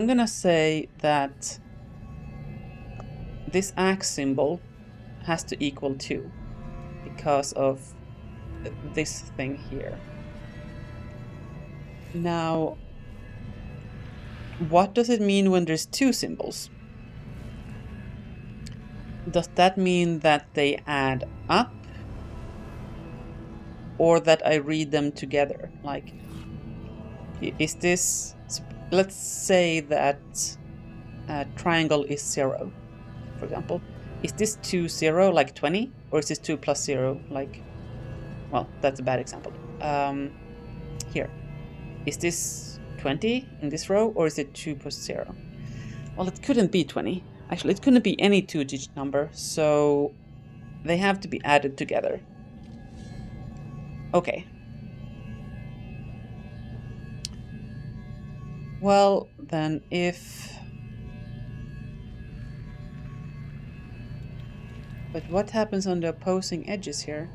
I'm gonna say that this axe symbol has to equal 2 because of this thing here. Now, what does it mean when there's 2 symbols? Does that mean that they add up? Or that I read them together? Like, is this... Let's say that triangle is 0, for example. Is this 2, 0, like 20? Or is this 2 plus 0, like... Well, that's a bad example. Here. Is this 20 in this row, or is it 2 plus 0? Well, it couldn't be 20. Actually, it couldn't be any 2-digit number, so they have to be added together. Okay. Well, then if... But what happens on the opposing edges here?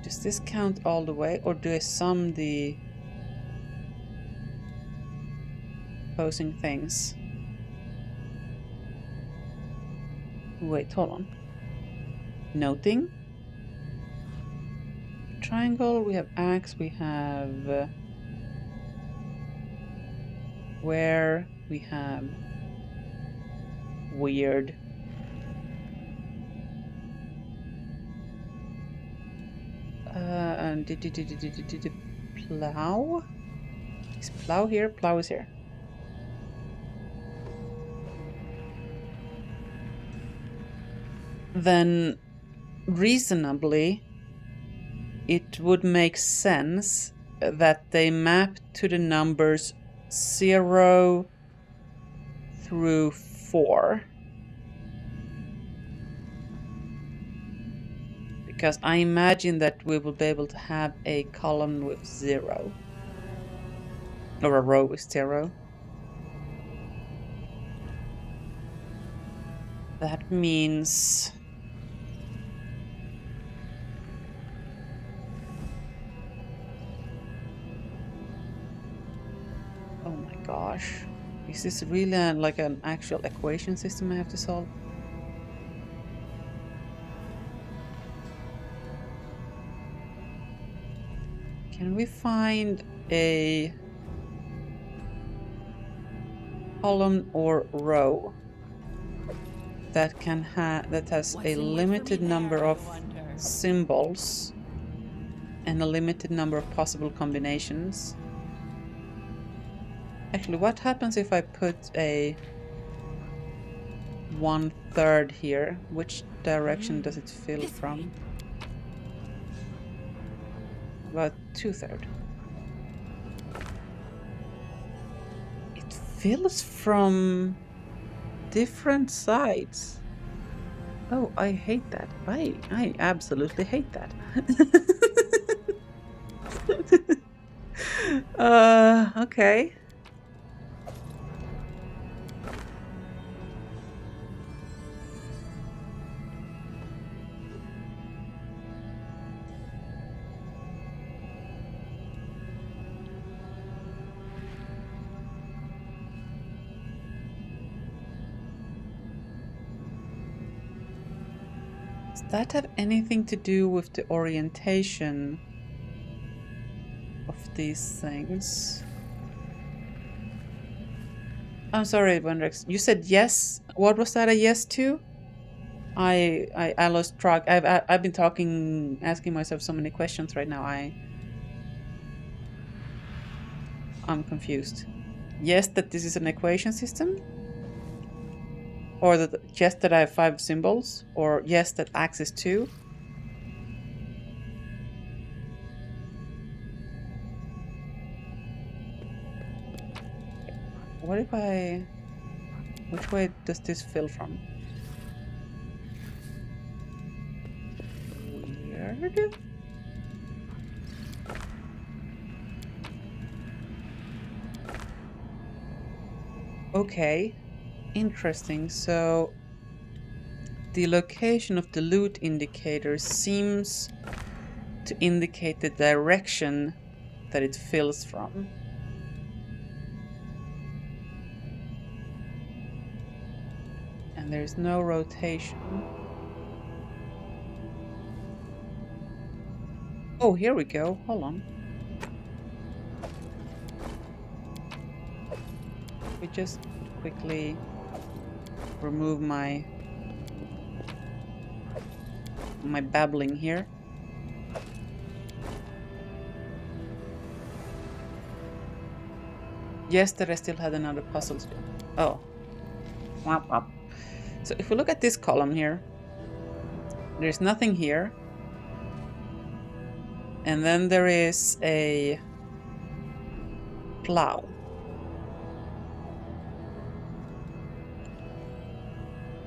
Does this count all the way, or do I sum the opposing things? Wait, hold on. Noting. Triangle, we have axe, we have where, we have weird. And plow? Is plow here? Plow is here. Then reasonably it would make sense that they map to the numbers 0 through 4. Because I imagine that we will be able to have a column with 0. Or a row with 0. That means... Oh my gosh. Is this really like an actual equation system I have to solve? Can we find a column or row that has a limited number of symbols and a limited number of possible combinations? Actually, what happens if I put a 1/3 here? Which direction does it fill from? About 2/3. It fills from different sides. Oh, I hate that. I absolutely hate that. Okay. Does that have anything to do with the orientation of these things? I'm sorry, Wondrex. You said yes. What was that a yes to? I lost track. I've been asking myself so many questions right now. I'm confused. Yes, that this is an equation system? Or that yes, that I have 5 symbols? Or yes, that axe is 2? What if I... Which way does this fill from? Weird. Okay. Interesting. So the location of the loot indicator seems to indicate the direction that it fills from. And there's no rotation. Oh, here we go. Hold on. We just quickly remove my babbling here. Yes, that I still had another puzzle. Oh. Wop, wop. So if we look at this column here, there's nothing here. And then there is a plow.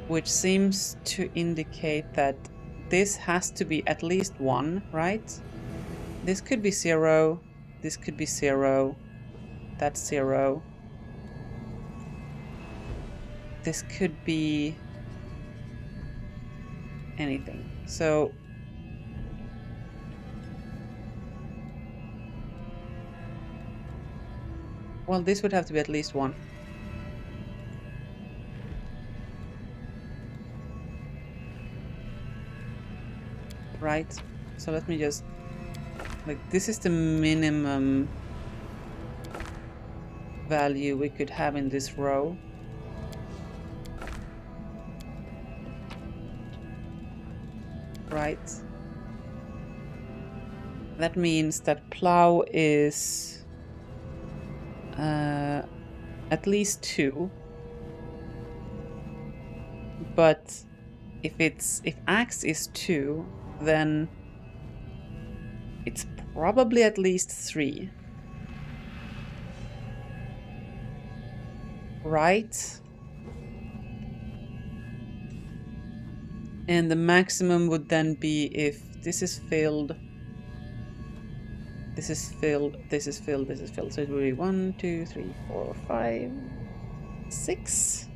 Which seems to indicate that this has to be at least 1, right? This could be 0, this could be 0, that's 0. This could be anything. So well, this would have to be at least 1. Right? So let me just, like, this is the minimum value we could have in this row. Right? That means that plow is at least 2. But if axe is 2, then it's probably at least 3. Right? And the maximum would then be if this is filled, this is filled, this is filled, this is filled. So it would be 1, 2, 3, 4, 5, 6.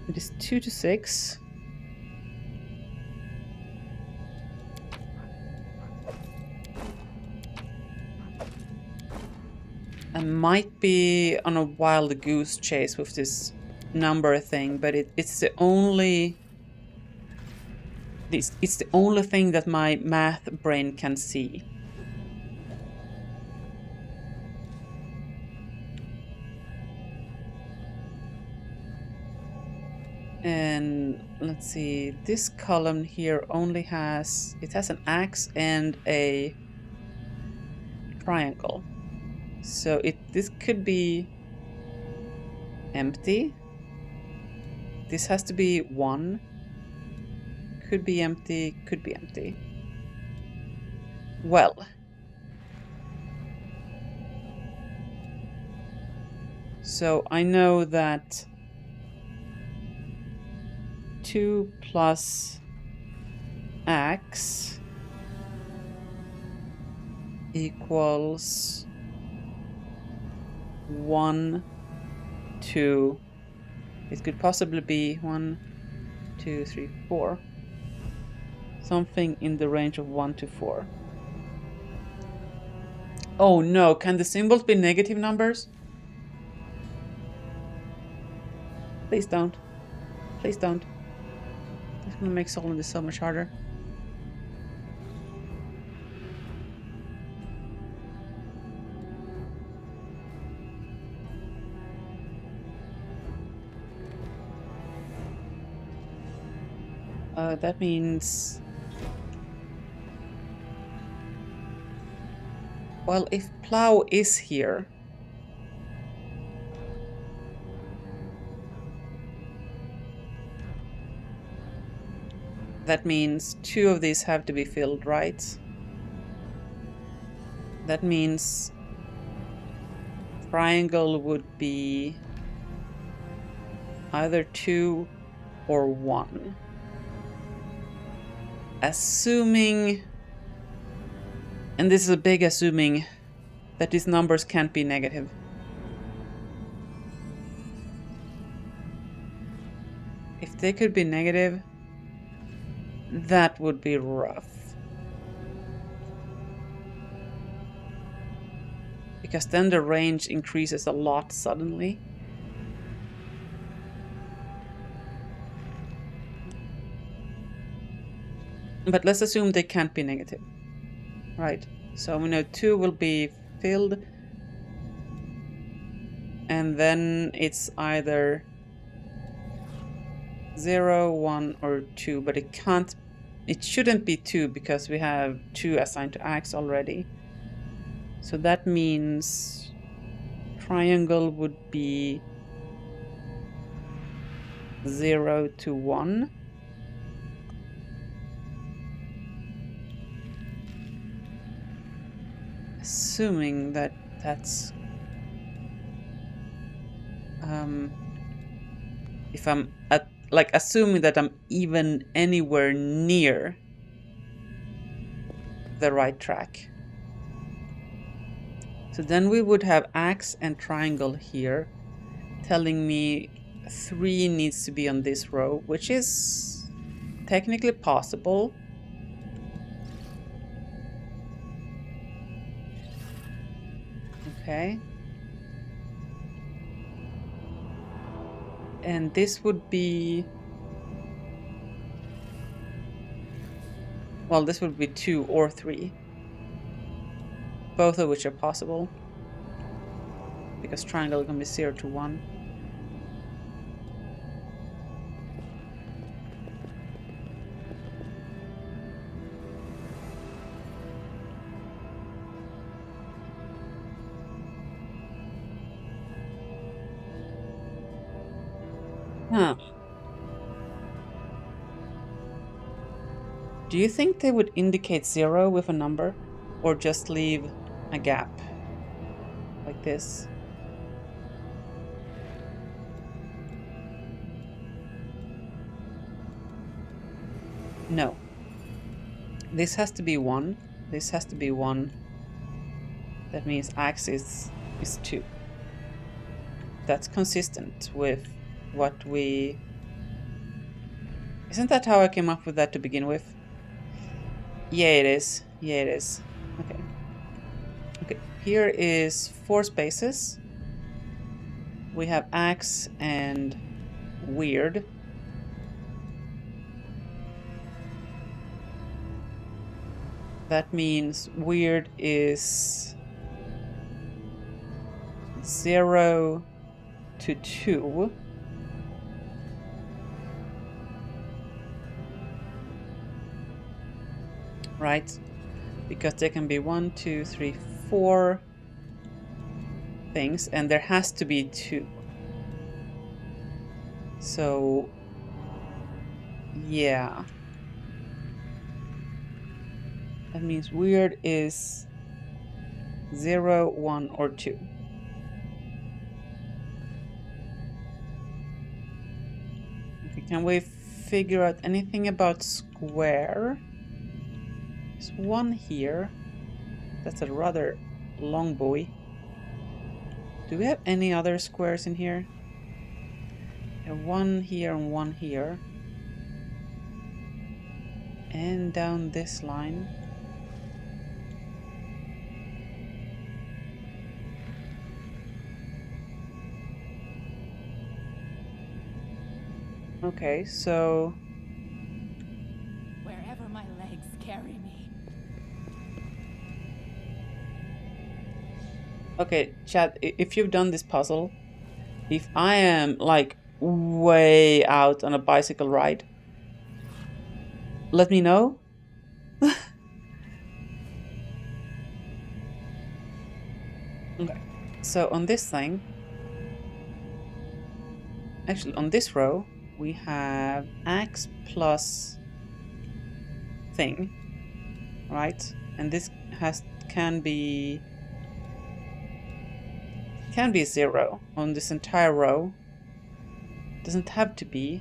It is 2 to 6. I might be on a wild goose chase with this number thing, but it's the only it's the only thing that my math brain can see. And let's see, this column here only has, it has an axe and a triangle. So this could be empty. This has to be 1. Could be empty, could be empty. Well. So I know that 2 plus axe equals 1, 2. It could possibly be 1, 2, 3, 4. Something in the range of 1 to 4. Oh no, can the symbols be negative numbers? Please don't. Please don't. That's gonna make solving this so much harder. That means... Well, if plow is here... That means 2 of these have to be filled, right? That means triangle would be either 2 or 1. Assuming, and this is a big assuming, that these numbers can't be negative. If If they could be negative, that would be rough. Because then the range increases a lot suddenly. But let's assume they can't be negative. Right, so we know 2 will be filled. And then it's either 0, 1, or 2, but it shouldn't be 2 because we have 2 assigned to Axe already. So that means triangle would be 0 to 1. Assuming that that's... if I'm at, like, assuming that I'm even anywhere near the right track. So then we would have Axe and triangle here, telling me 3 needs to be on this row, which is technically possible. Okay. And this would be... well, this would be 2 or 3. Both of which are possible. Because triangle can be 0 to 1. Huh. Do you think they would indicate 0 with a number? Or just leave a gap? Like this? No. This has to be 1. This has to be 1. That means Axe is 2. That's consistent with what we... Isn't that how I came up with that to begin with? Yeah, it is. Yeah, it is. Okay. Okay, here is 4 spaces. We have Axe and Weird. That means Weird is 0 to 2. Right? Because there can be 1, 2, 3, 4 things, and there has to be 2. So, yeah. That means Weird is 0, 1, or 2. Okay, can we figure out anything about square? There's 1 here. That's a rather long buoy. Do we have any other squares in here? We have 1 here and 1 here. And down this line. Okay, so... wherever my legs carry me. Okay, chat, if you've done this puzzle, if I am, like, way out on a bicycle ride, let me know. Okay, so on this thing, actually on this row, we have Axe plus thing, right? And this can be 0 on this entire row. Doesn't have to be.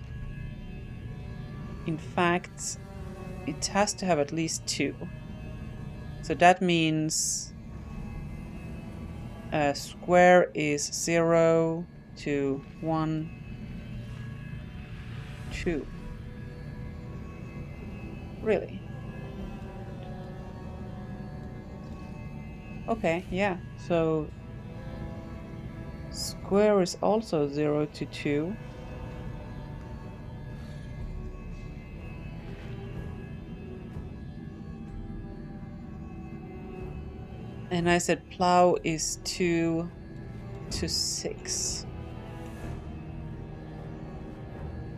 In fact, it has to have at least 2. So that means square is 0 to 1, 2. Really? Okay, yeah. So square is also 0 to 2. And I said plow is 2 to 6.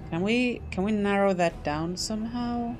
Can we narrow that down somehow?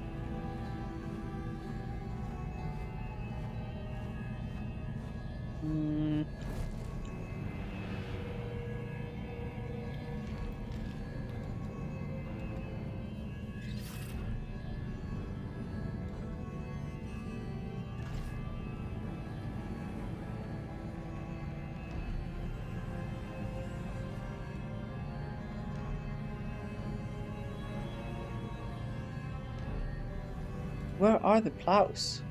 Where are the plows?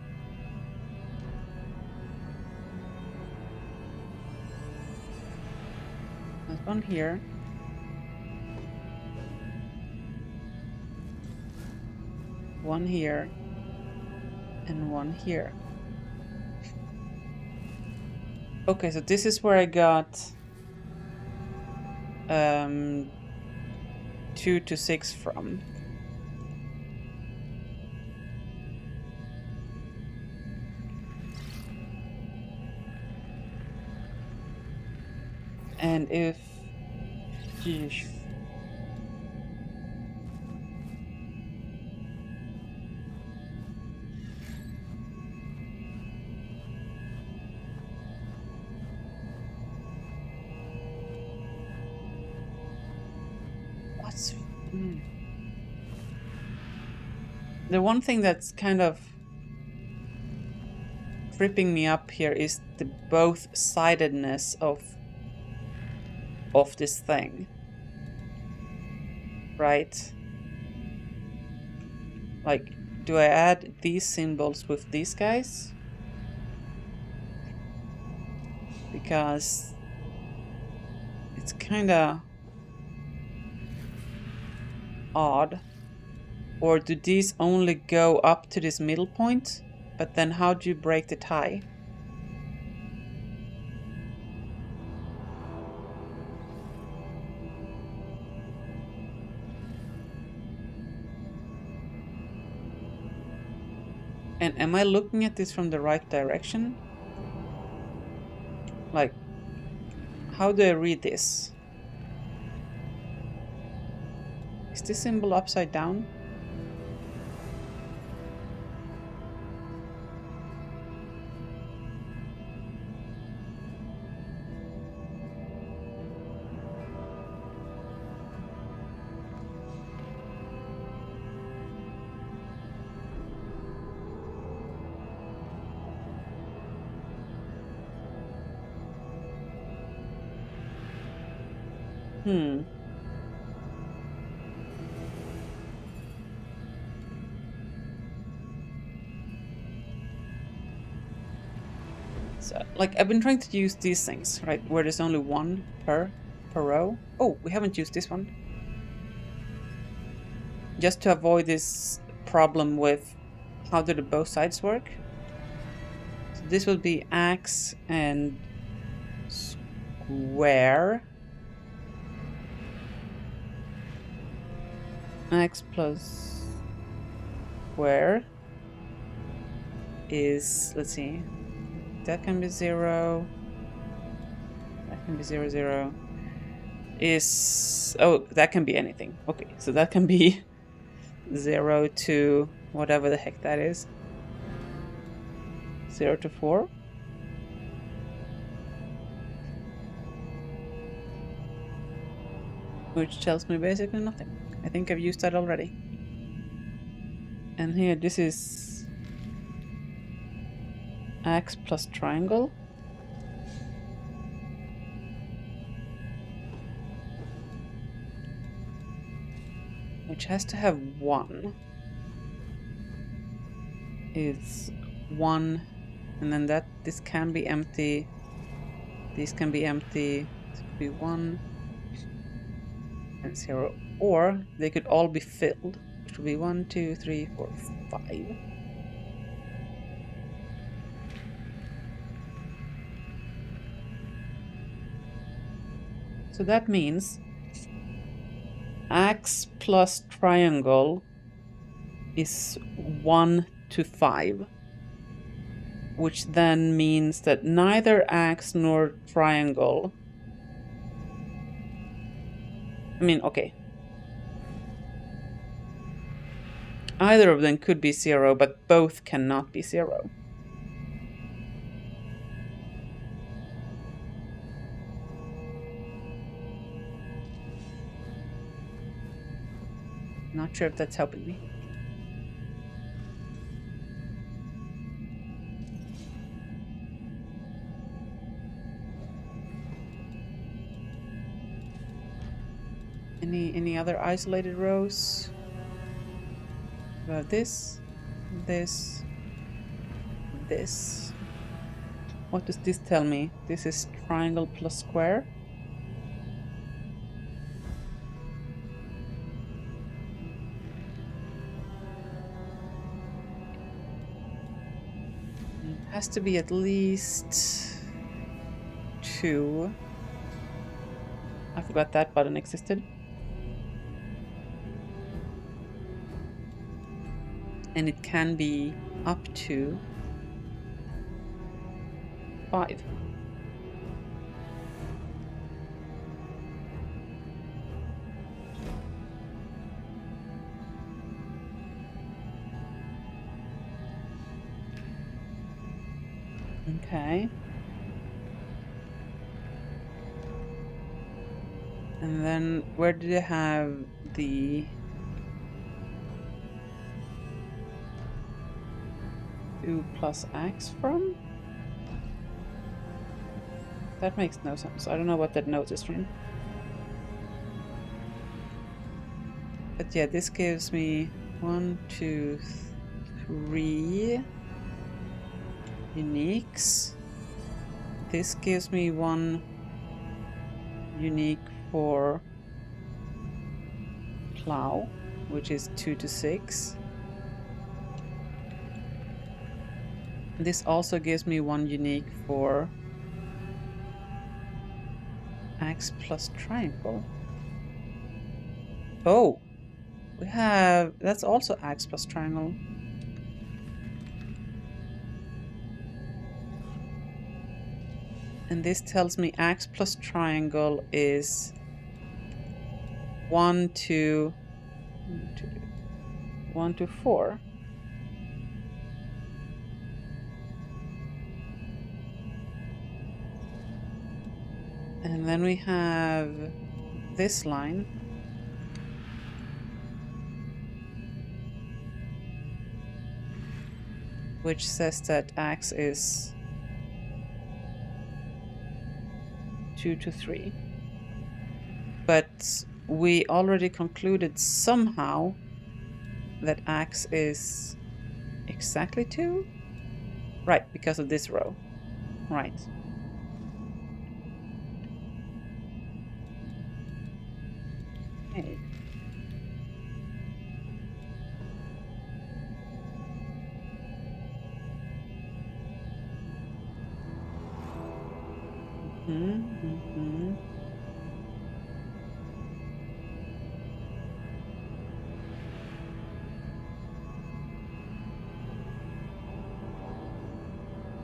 There's one here. One here. And one here. Okay, so this is where I got 2 to 6 from. And if... Geesh. What's... The one thing that's kind of tripping me up here is the both-sidedness of this thing. Right? Like, do I add these symbols with these guys? Because it's kinda odd. Or do these only go up to this middle point? But then how do you break the tie? And am I looking at this from the right direction? Like, how do I read this? Is this symbol upside down? So, like, I've been trying to use these things, right? Where there's only one per row. Oh, we haven't used this one. Just to avoid this problem with how do the both sides work. So this will be axe and square. Axe plus square is, let's see, that can be 0. That can be 0, 0. Is, oh, that can be anything. Okay, so that can be 0 to whatever the heck that is. 0 to 4. Which tells me basically nothing. I think I've used that already. And here, this is axe plus triangle. Which has to have 1. It's 1, and then this can be empty. These can be empty. This could be 1 and 0. Or they could all be filled, which would be 1, 2, 3, 4, 5. So that means axe plus triangle is 1 to 5. Which then means that neither axe nor triangle... I mean, okay. Either of them could be 0, but both cannot be 0. Not sure if that's helping me. Any other isolated rows? About this, this, this. What does this tell me? This is triangle plus square. It has to be at least 2. I forgot that button existed. And it can be up to 5. Okay. And then where did I have the 2 plus axe from? That makes no sense. I don't know what that note is from. But yeah, this gives me 1, 2, 3 uniques. This gives me 1 unique for plow, which is 2 to 6. This also gives me 1 unique for axe plus triangle. Oh, we have, that's also axe plus triangle. And this tells me axe plus triangle is 1 to 4. And then we have this line. Which says that axe is 2 to 3. But we already concluded somehow that axe is exactly 2? Right, because of this row. Right.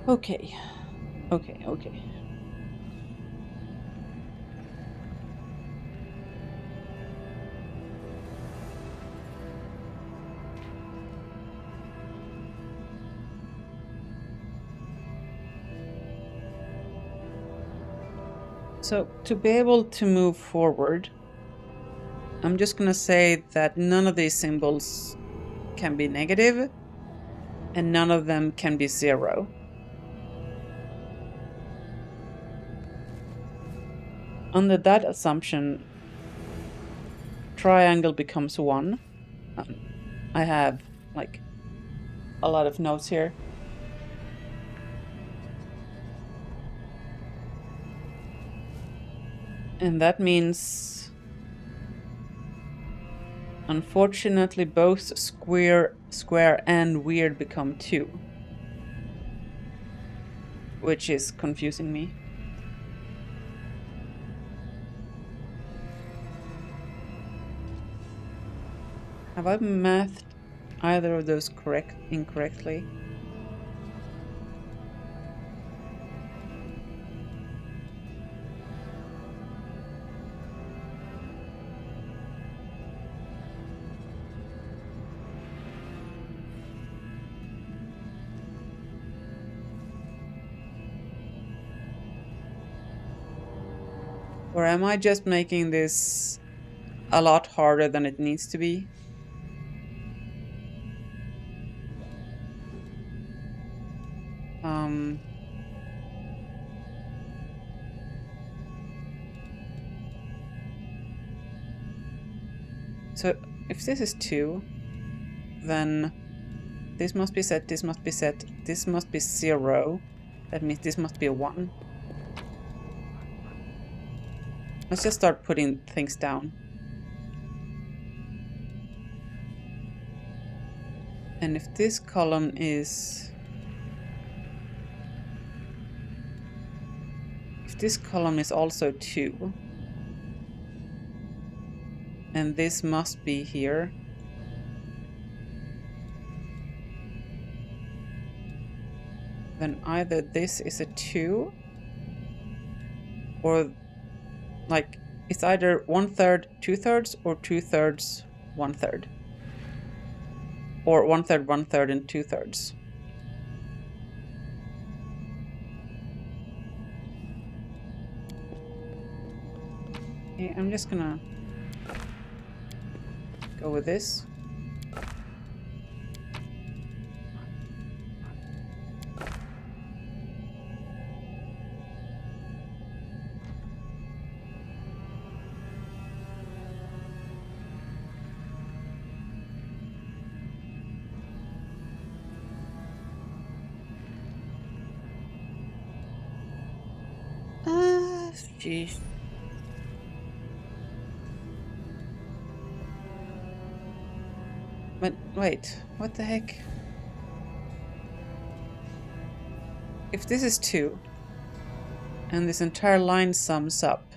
Okay. Okay. Okay. So, to be able to move forward, I'm just gonna say that none of these symbols can be negative, and none of them can be 0. Under that assumption, triangle becomes 1. I have, like, a lot of notes here. And that means Unfortunately, both square and weird become 2. Which is confusing me. Have I mathed either of those incorrectly? Or am I just making this a lot harder than it needs to be? So if this is 2, then this must be set, this must be set, this must be 0. That means this must be a 1. Let's just start putting things down. And if this column is... If this column is also 2, and this must be here, then either this is a 2, or like it's either 1/3, 2/3, or 2/3, 1/3, or 1/3, 1/3, and 2/3. Okay, I'm just gonna go with this. Jeez. But wait, what the heck? If this is 2, and this entire line sums up,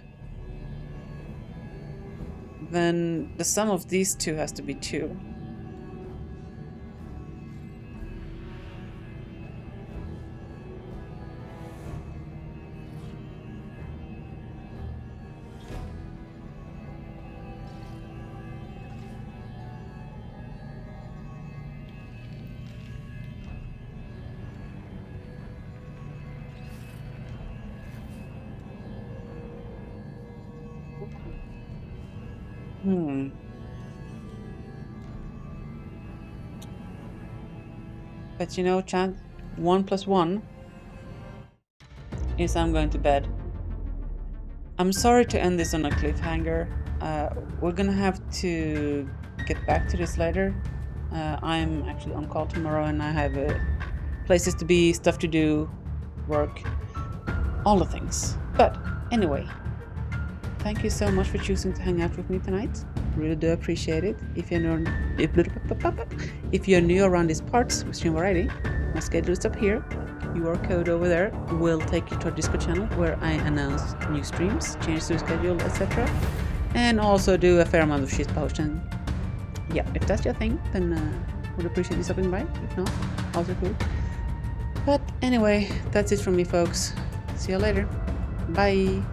then the sum of these two has to be 2. But you know, Chad, 1 + 1 is I'm going to bed. I'm sorry to end this on a cliffhanger. We're gonna have to get back to this later. I'm actually on call tomorrow and I have places to be, stuff to do, work, all the things. But anyway, thank you so much for choosing to hang out with me tonight. Really do appreciate it. If you're new around these parts with Stream Variety, my schedule is up here. QR code over there will take you to our Discord channel where I announce new streams, change the schedule, etc. And also do a fair amount of shit posting. Yeah, if that's your thing, then would appreciate you stopping by. If not, also cool. But anyway, that's it from me, folks. See you later. Bye.